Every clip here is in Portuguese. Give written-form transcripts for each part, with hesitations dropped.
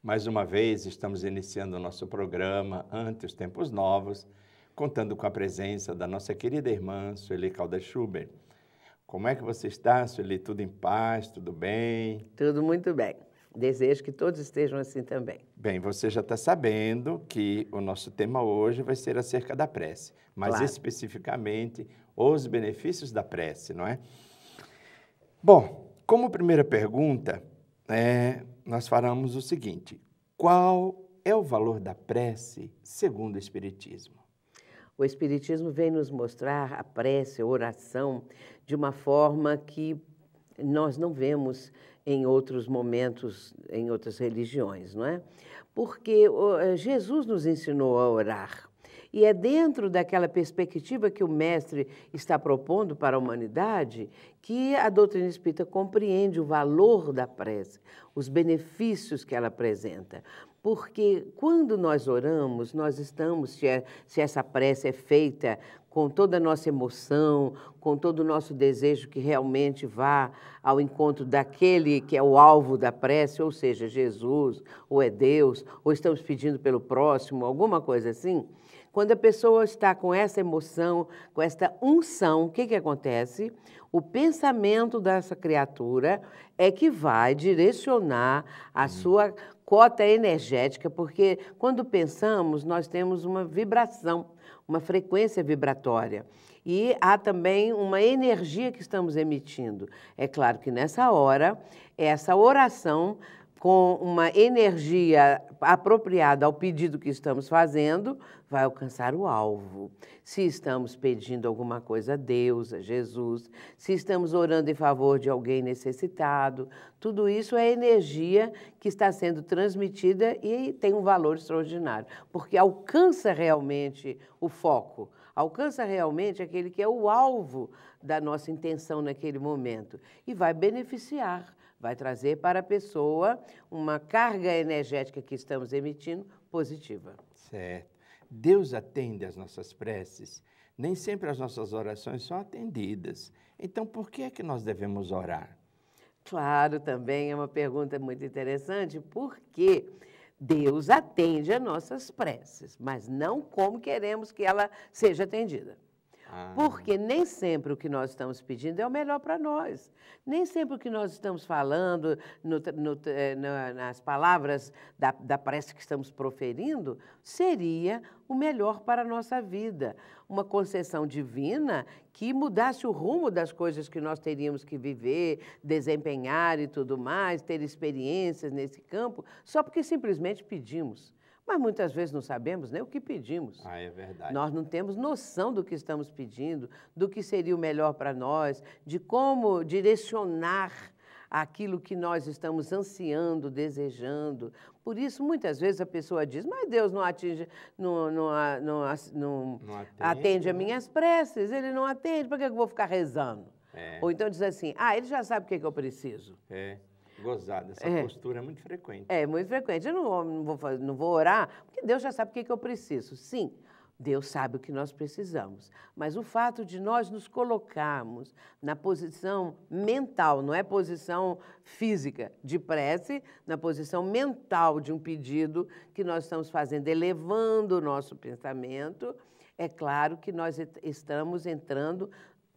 Mais uma vez, estamos iniciando o nosso programa Ante os Tempos Novos, contando com a presença da nossa querida irmã Sueli Caldas Schubert. Como é que você está, Sueli? Tudo em paz? Tudo bem? Tudo muito bem. Desejo que todos estejam assim também. Bem, você já está sabendo que o nosso tema hoje vai ser acerca da prece, mas Claro. especificamente os benefícios da prece, não é? Bom, como primeira pergunta, nós faremos o seguinte: qual é o valor da prece segundo o Espiritismo? O Espiritismo vem nos mostrar a prece, a oração, de uma forma que nós não vemos em outros momentos, em outras religiões, não é? Porque Jesus nos ensinou a orar. E é dentro daquela perspectiva que o Mestre está propondo para a humanidade que a doutrina espírita compreende o valor da prece, os benefícios que ela apresenta. Porque quando nós oramos, nós estamos, se essa prece é feita com toda a nossa emoção, com todo o nosso desejo que realmente vá ao encontro daquele que é o alvo da prece, ou seja, Jesus, ou é Deus, ou estamos pedindo pelo próximo, alguma coisa assim. Quando a pessoa está com essa emoção, com esta unção, o que acontece? O pensamento dessa criatura é que vai direcionar a sua cota energética, porque quando pensamos, nós temos uma vibração, uma frequência vibratória. E há também uma energia que estamos emitindo. É claro que nessa hora, essa oração com uma energia apropriada ao pedido que estamos fazendo, vai alcançar o alvo. Se estamos pedindo alguma coisa a Deus, a Jesus, se estamos orando em favor de alguém necessitado, tudo isso é energia que está sendo transmitida e tem um valor extraordinário, porque alcança realmente o foco, alcança realmente aquele que é o alvo da nossa intenção naquele momento e vai beneficiar. Vai trazer para a pessoa uma carga energética que estamos emitindo positiva. Certo. Deus atende às nossas preces. Nem sempre as nossas orações são atendidas. Então, por que é que nós devemos orar? Claro, também é uma pergunta muito interessante, porque Deus atende às nossas preces, mas não como queremos que ela seja atendida. Porque nem sempre o que nós estamos pedindo é o melhor para nós. Nem sempre o que nós estamos falando, nas palavras da prece que estamos proferindo, seria o melhor para a nossa vida. Uma concessão divina que mudasse o rumo das coisas que nós teríamos que viver, desempenhar e tudo mais, ter experiências nesse campo, só porque simplesmente pedimos. Mas muitas vezes não sabemos nem o que pedimos. É verdade. Nós não temos noção do que estamos pedindo, do que seria o melhor para nós, de como direcionar aquilo que nós estamos ansiando, desejando. Por isso, muitas vezes a pessoa diz, mas Deus não atende as minhas preces, Ele não atende, para que eu vou ficar rezando? Ou então diz assim, Ele já sabe o que eu preciso. Gozada, essa postura é muito frequente. É muito frequente. Eu não vou orar, porque Deus já sabe o que eu preciso. Sim, Deus sabe o que nós precisamos. Mas o fato de nós nos colocarmos na posição mental, não é posição física de prece, na posição mental de um pedido que nós estamos fazendo, elevando o nosso pensamento, é claro que nós estamos entrando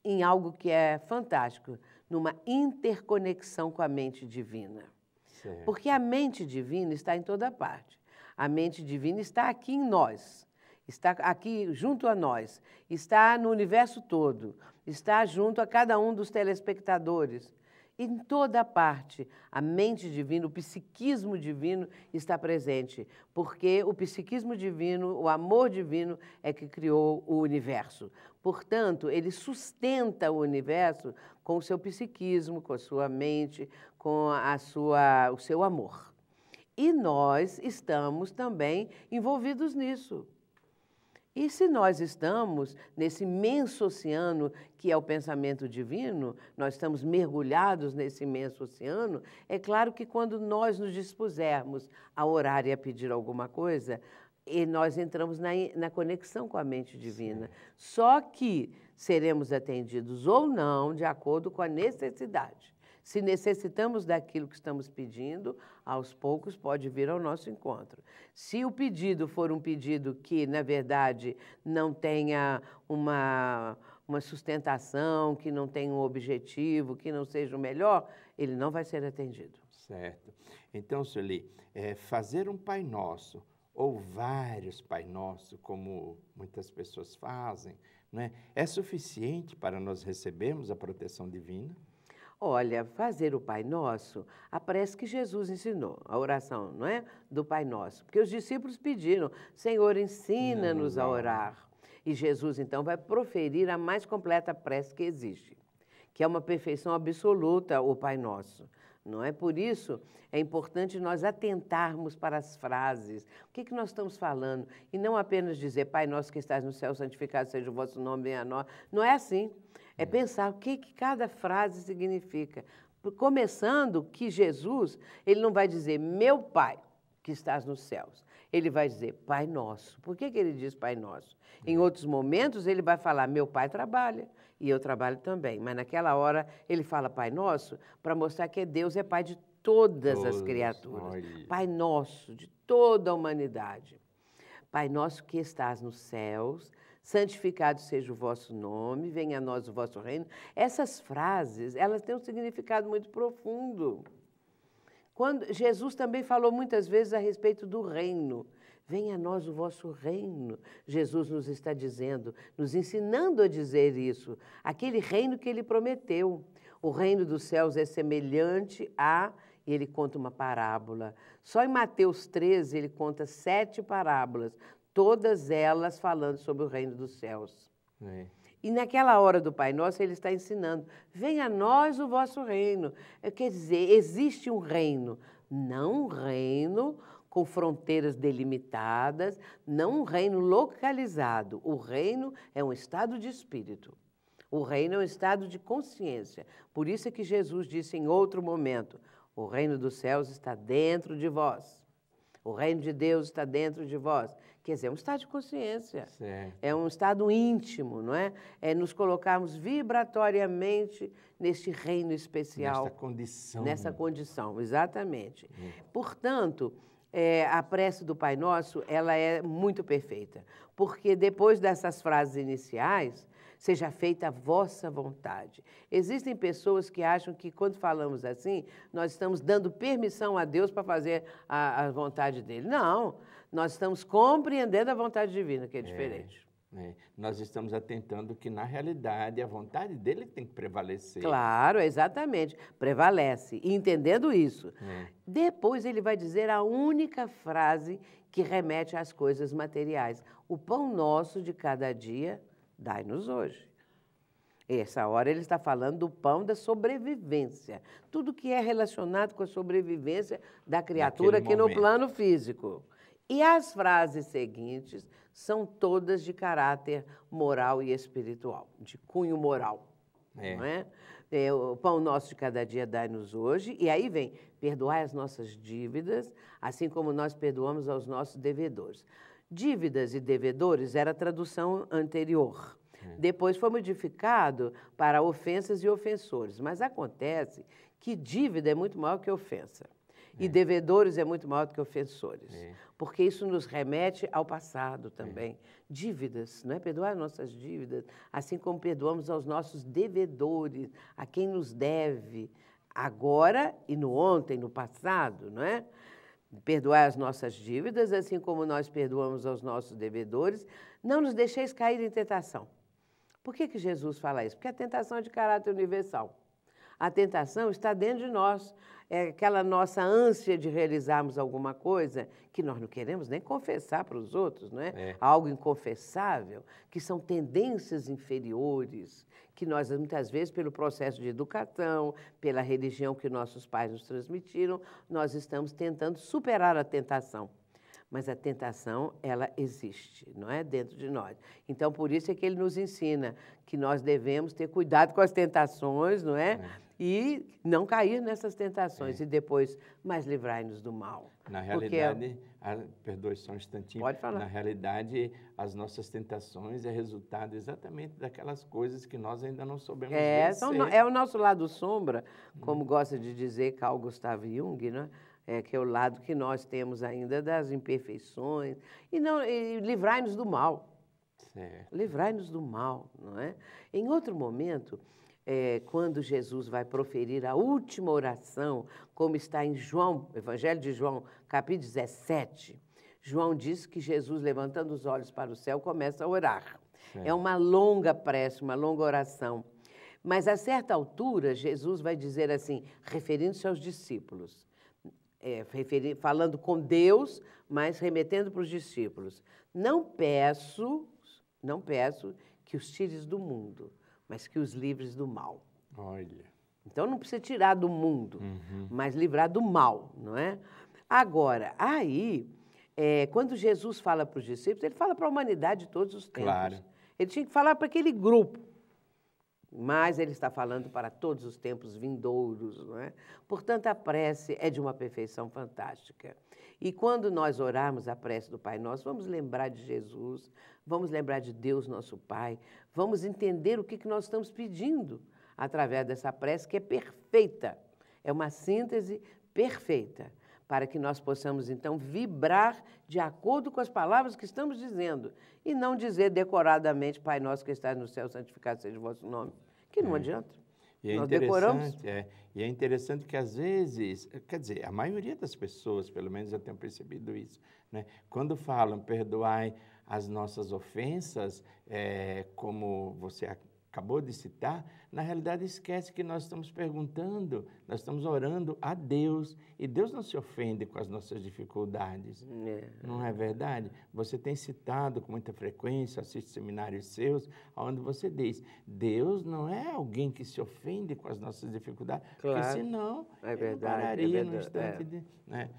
em algo que é fantástico, numa interconexão com a mente divina. Certo. Porque a mente divina está em toda parte. A mente divina está aqui em nós, está aqui junto a nós, está no universo todo, está junto a cada um dos telespectadores. Em toda parte, a mente divina, o psiquismo divino está presente, porque o psiquismo divino, o amor divino é que criou o universo. Portanto, ele sustenta o universo com o seu psiquismo, com a sua mente, com o seu amor. E nós estamos também envolvidos nisso. E se nós estamos nesse imenso oceano que é o pensamento divino, nós estamos mergulhados nesse imenso oceano, é claro que quando nós nos dispusermos a orar e a pedir alguma coisa, nós entramos na conexão com a mente divina. Sim. Só que seremos atendidos ou não de acordo com a necessidade. Se necessitamos daquilo que estamos pedindo, aos poucos pode vir ao nosso encontro. Se o pedido for um pedido que, na verdade, não tenha uma sustentação, que não tenha um objetivo, que não seja o melhor, ele não vai ser atendido. Certo. Então, Sueli, fazer um Pai Nosso, ou vários Pai Nosso, como muitas pessoas fazem, né, é suficiente para nós recebermos a proteção divina? Olha, fazer o Pai Nosso, a prece que Jesus ensinou, a oração, não é? Do Pai Nosso. Porque os discípulos pediram, Senhor, ensina-nos a orar. E Jesus, então, vai proferir a mais completa prece que existe, que é uma perfeição absoluta, o Pai Nosso. Não é? Por isso, é importante nós atentarmos para as frases. O que nós estamos falando? E não apenas dizer, Pai nosso que estás no céu, santificado seja o vosso nome, venha a nós. Não é assim. É pensar o que cada frase significa. Começando que Jesus, ele não vai dizer, meu Pai que estás nos céus. Ele vai dizer, Pai nosso. Por que ele diz Pai nosso? Em outros momentos, ele vai falar, meu Pai trabalha. E eu trabalho também, mas naquela hora ele fala Pai Nosso para mostrar que Deus é Pai de todas as criaturas. Olha. Pai Nosso, de toda a humanidade. Pai Nosso que estás nos céus, santificado seja o vosso nome, venha a nós o vosso reino. Essas frases, elas têm um significado muito profundo. Quando Jesus também falou muitas vezes a respeito do reino. Venha a nós o vosso reino. Jesus nos está dizendo, nos ensinando a dizer isso. Aquele reino que ele prometeu. O reino dos céus é semelhante a... E ele conta uma parábola. Só em Mateus 13 ele conta 7 parábolas, todas elas falando sobre o reino dos céus. E naquela hora do Pai Nosso ele está ensinando, venha a nós o vosso reino. Quer dizer, existe um reino, não um reino com fronteiras delimitadas, não um reino localizado. O reino é um estado de espírito. O reino é um estado de consciência. Por isso é que Jesus disse em outro momento, o reino dos céus está dentro de vós. O reino de Deus está dentro de vós. Quer dizer, é um estado de consciência. Certo. É um estado íntimo, não é? É nos colocarmos vibratoriamente neste reino especial. Nessa condição. Nessa condição, exatamente. Portanto, a prece do Pai Nosso, ela é muito perfeita, porque depois dessas frases iniciais, seja feita a vossa vontade. Existem pessoas que acham que quando falamos assim, nós estamos dando permissão a Deus para fazer a vontade dele. Não, nós estamos compreendendo a vontade divina, que é diferente. Nós estamos atentando que, na realidade, a vontade dele tem que prevalecer. Claro, exatamente. Prevalece. E entendendo isso, depois ele vai dizer a única frase que remete às coisas materiais. O pão nosso de cada dia, dai-nos hoje. Essa hora ele está falando do pão da sobrevivência. Tudo que é relacionado com a sobrevivência da criatura aqui no plano físico. E as frases seguintes são todas de caráter moral e espiritual, de cunho moral. Não é? O pão nosso de cada dia dai-nos hoje. E aí vem, perdoai as nossas dívidas, assim como nós perdoamos aos nossos devedores. Dívidas e devedores era a tradução anterior. Depois foi modificado para ofensas e ofensores. Mas acontece que dívida é muito maior que ofensa. E devedores é muito maior do que ofensores. Porque isso nos remete ao passado também. Dívidas, não é? Perdoar as nossas dívidas, assim como perdoamos aos nossos devedores, a quem nos deve, agora e no ontem, no passado, não é? Perdoar as nossas dívidas, assim como nós perdoamos aos nossos devedores. Não nos deixeis cair em tentação. Por que Jesus fala isso? Porque a tentação é de caráter universal. A tentação está dentro de nós. É aquela nossa ânsia de realizarmos alguma coisa que nós não queremos nem confessar para os outros, não é? Algo inconfessável, que são tendências inferiores, que nós, muitas vezes, pelo processo de educação, pela religião que nossos pais nos transmitiram, nós estamos tentando superar a tentação. Mas a tentação, ela existe, não é? Dentro de nós. Então, por isso é que ele nos ensina que nós devemos ter cuidado com as tentações, não é? e não cair nessas tentações. E depois, mas livrai-nos do mal. Na realidade, perdoe só um instantinho. Pode falar. Na realidade, as nossas tentações é resultado exatamente daquelas coisas que nós ainda não soubemos vencer. É o nosso lado sombra, como gosta de dizer Carl Gustav Jung, né? Que é o lado que nós temos ainda das imperfeições. E livrai-nos do mal. Certo. Livrai-nos do mal, não é? Em outro momento, quando Jesus vai proferir a última oração, como está em João, Evangelho de João, capítulo 17, João diz que Jesus, levantando os olhos para o céu, começa a orar. É uma longa prece, uma longa oração. Mas, a certa altura, Jesus vai dizer assim, referindo-se aos discípulos, falando com Deus, mas remetendo para os discípulos. Não peço que os tires do mundo, mas que os livres do mal. Olha. Então, não precisa tirar do mundo, mas livrar do mal, não é? Agora, quando Jesus fala para os discípulos, ele fala para a humanidade de todos os tempos. Claro. Ele tinha que falar para aquele grupo, mas ele está falando para todos os tempos vindouros, não é? Portanto, a prece é de uma perfeição fantástica. E quando nós orarmos a prece do Pai Nosso, vamos lembrar de Jesus, vamos lembrar de Deus, nosso Pai, vamos entender o que nós estamos pedindo através dessa prece, que é perfeita. É uma síntese perfeita, para que nós possamos, então, vibrar de acordo com as palavras que estamos dizendo, e não dizer decoradamente, Pai Nosso que estás no céu, santificado seja o vosso nome, que não adianta. E nós decoramos. E é interessante que, às vezes, quer dizer, a maioria das pessoas, pelo menos eu tenho percebido isso, né? Quando falam, perdoai as nossas ofensas, como você acabou de citar, na realidade esquece que nós estamos perguntando, nós estamos orando a Deus, e Deus não se ofende com as nossas dificuldades, não é verdade? Você tem citado com muita frequência, assiste seminários seus, onde você diz, Deus não é alguém que se ofende com as nossas dificuldades, claro. Porque senão Ele não pararia no instante. Né?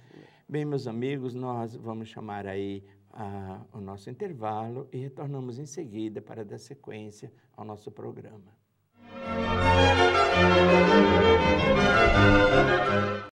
Bem, meus amigos, nós vamos chamar aí o nosso intervalo e retornamos em seguida para dar sequência ao nosso programa.